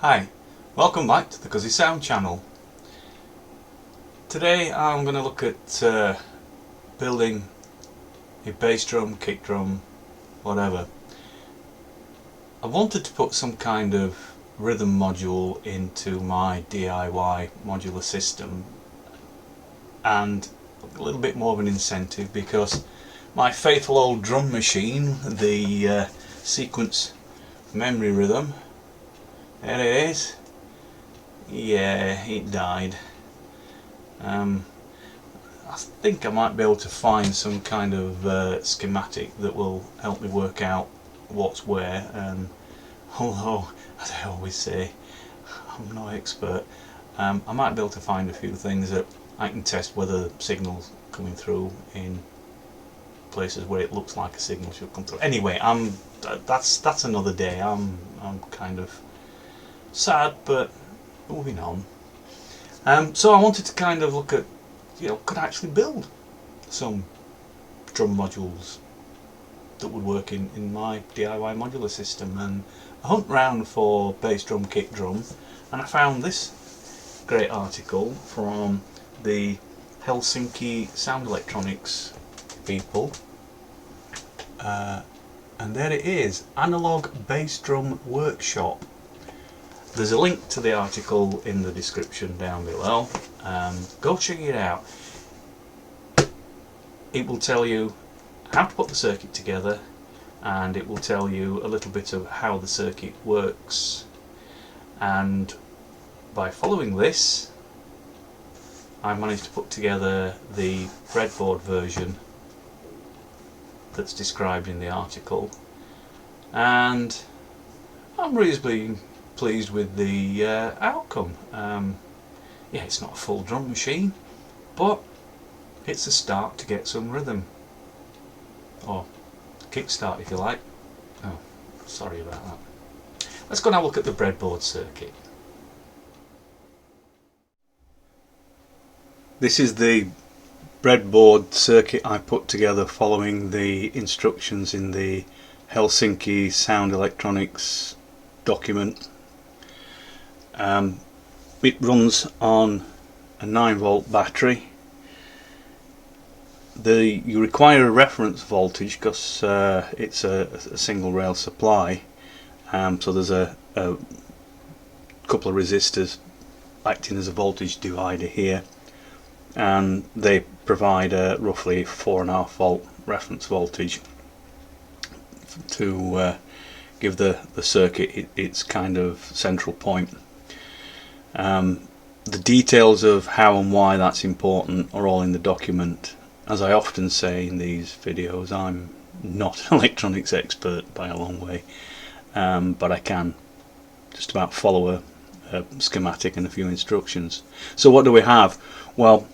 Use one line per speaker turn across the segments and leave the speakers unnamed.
Hi, welcome back to the Cuzzy Sound channel. Today I'm going to look at building a bass drum, kick drum, whatever. I wanted to put some kind of rhythm module into my DIY modular system, and a little bit more of an incentive because my faithful old drum machine, the sequence memory rhythm, there it is. Yeah, it died. I think I might be able to find some kind of schematic that will help me work out what's where, and although, as I always say, I'm no expert, I might be able to find a few things that I can test whether signals coming through in places where it looks like a signal should come through. Anyway, that's another day. I'm kind of sad, but moving on. So I wanted to kind of look at, could I actually build some drum modules that would work in my DIY modular system, and I hunt round for bass drum, kick drum, and I found this great article from the Helsinki sound electronics people, and there it is, Analog Bass Drum Workshop. There's a link to the article in the description down below. Go check it out. It will tell you how to put the circuit together, and it will tell you a little bit of how the circuit works, and by following this I managed to put together the breadboard version that's described in the article, and I'm reasonably pleased with the outcome. Yeah, it's not a full drum machine, but it's a start to get some rhythm, or kickstart if you like. Oh, sorry about that. Let's go and have a look at the breadboard circuit. This is the breadboard circuit I put together following the instructions in the Helsinki sound electronics document. It runs on a 9-volt battery. You require a reference voltage because it's a single rail supply, so there's a couple of resistors acting as a voltage divider here, and they provide a roughly 4.5 volt reference voltage to give the circuit its kind of central point. The details of how and why that's important are all in the document. As I often say in these videos, I'm not an electronics expert by a long way, but I can just about follow a schematic and a few instructions. So what do we have? Well,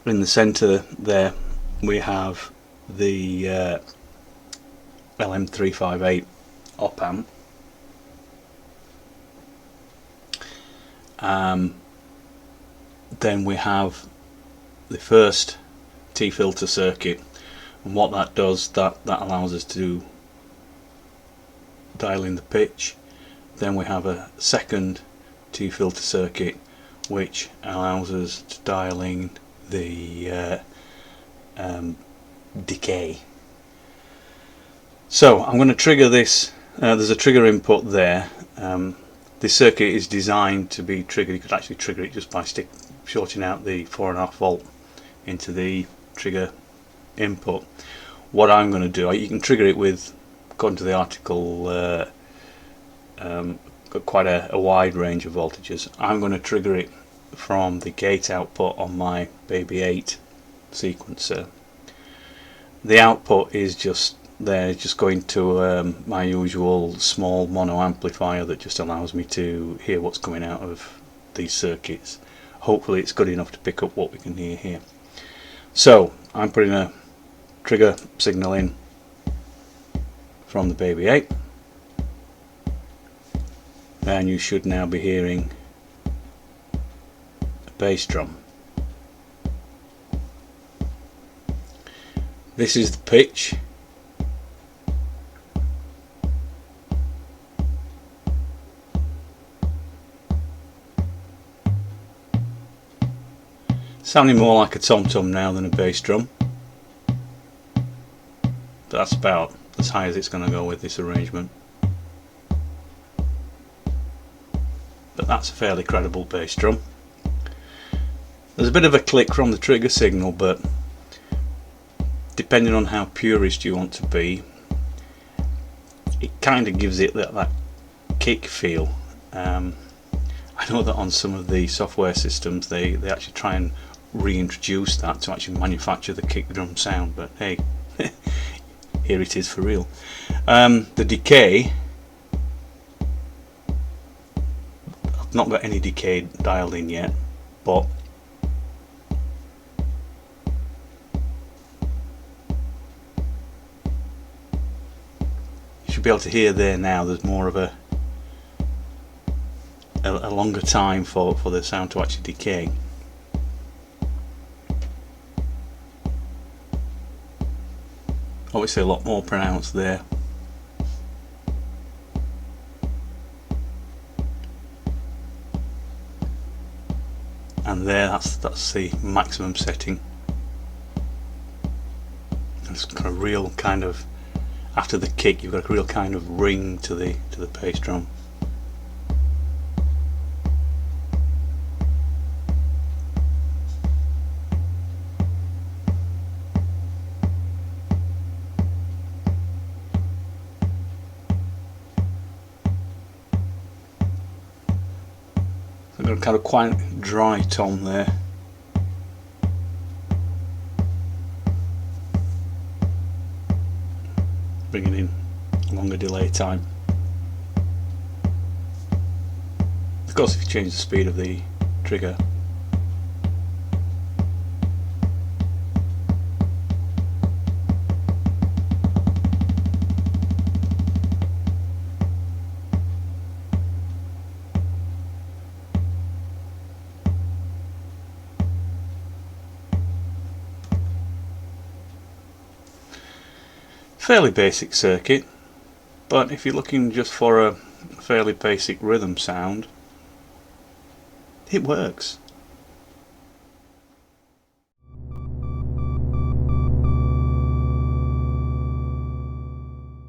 in the centre there we have the LM358 op amp. Then we have the first T-filter circuit, and what that does, that allows us to dial in the pitch. Then we have a second T-filter circuit which allows us to dial in the decay. So I'm going to trigger this. There's a trigger input there. This circuit is designed to be triggered. You could actually trigger it just by shorting out the 4.5 volt into the trigger input. What I'm going to do, you can trigger it with, according to the article, got quite a wide range of voltages. I'm going to trigger it from the gate output on my Baby 8 sequencer. The output is just there, just going to my usual small mono amplifier that just allows me to hear what's coming out of these circuits. Hopefully it's good enough to pick up what we can hear here. So I'm putting a trigger signal in from the Baby 8, and you should now be hearing a bass drum. This is the pitch. Sounding more like a tom-tom now than a bass drum. But that's about as high as it's going to go with this arrangement. But that's a fairly credible bass drum. There's a bit of a click from the trigger signal, but depending on how purist you want to be, it kind of gives it that kick feel. I know that on some of the software systems they actually try and reintroduce that to actually manufacture the kick drum sound, but hey, here it is for real. The decay, I've not got any decay dialed in yet, but you should be able to hear there now. There's more of a longer time for the sound to actually decay. Obviously a lot more pronounced there. And there, that's the maximum setting. It's got a real kind of, after the kick, you've got a real kind of ring to the bass drum. I've got a kind of quite dry tom there. Bringing in longer delay time. Of course, if you change the speed of the trigger, fairly basic circuit, but if you're looking just for a fairly basic rhythm sound, it works.